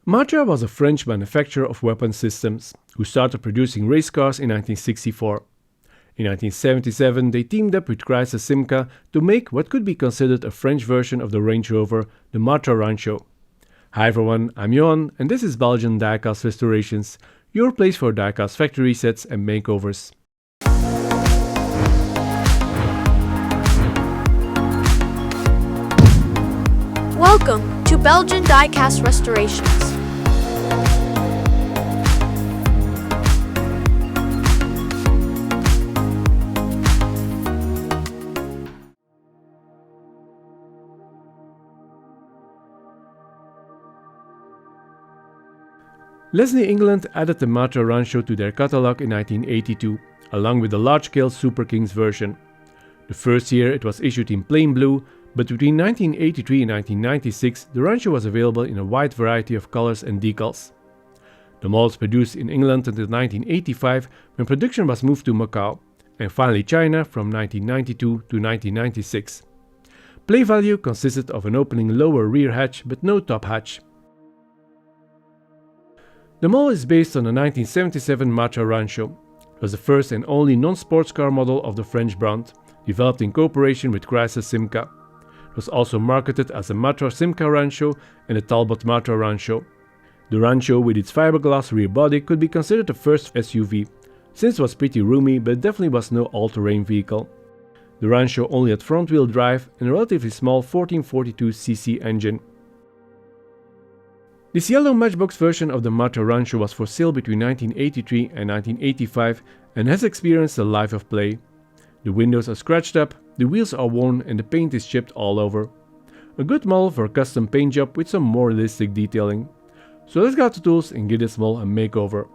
Matra was a French manufacturer of weapon systems, who started producing race cars in 1964. In 1977, they teamed up with Chrysler-Simca to make what could be considered a French version of the Range Rover, the Matra Rancho. Hi everyone, I'm Johan, and this is Belgian Diecast Restorations, your place for diecast factory resets and makeovers. Welcome to Belgian Diecast Restorations. Leslie England added the Matra Rancho to their catalog in 1982, along with the large-scale Super Kings version. The first year it was issued in plain blue, but between 1983 and 1996 the Rancho was available in a wide variety of colors and decals. The models produced in England until 1985, when production was moved to Macau, and finally China from 1992 to 1996. Play value consisted of an opening lower rear hatch but no top hatch. The model is based on the 1977 Matra Rancho. It was the first and only non-sports car model of the French brand, developed in cooperation with Chrysler-Simca. It was also marketed as the Matra-Simca Rancho and the Talbot Matra Rancho. The Rancho with its fiberglass rear body could be considered the first SUV, since it was pretty roomy but definitely was no all-terrain vehicle. The Rancho only had front-wheel drive and a relatively small 1442cc engine. This yellow Matchbox version of the Matra Rancho was for sale between 1983 and 1985 and has experienced a life of play. The windows are scratched up, the wheels are worn and the paint is chipped all over. A good model for a custom paint job with some more realistic detailing. So let's get out the tools and give this model a makeover.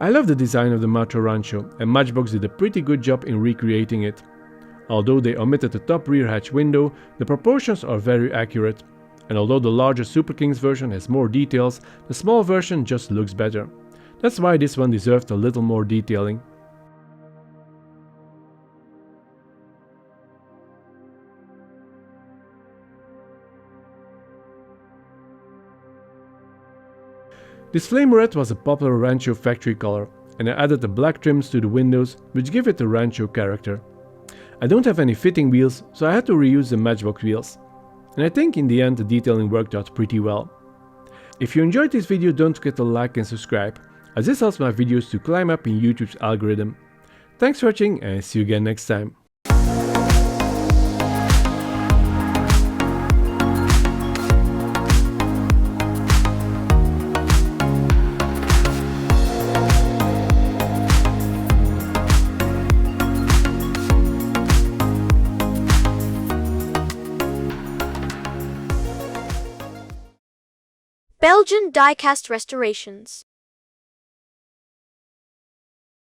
I love the design of the Matra Rancho, and Matchbox did a pretty good job in recreating it. Although they omitted the top rear hatch window, the proportions are very accurate. And although the larger Super Kings version has more details, the small version just looks better. That's why this one deserved a little more detailing. This flame red was a popular Rancho factory color, and I added the black trims to the windows, which give it the Rancho character. I don't have any fitting wheels, so I had to reuse the Matchbox wheels. And I think in the end the detailing worked out pretty well. If you enjoyed this video, don't forget to like and subscribe, as this helps my videos to climb up in YouTube's algorithm. Thanks for watching, and see you again next time. Belgian Diecast Restorations.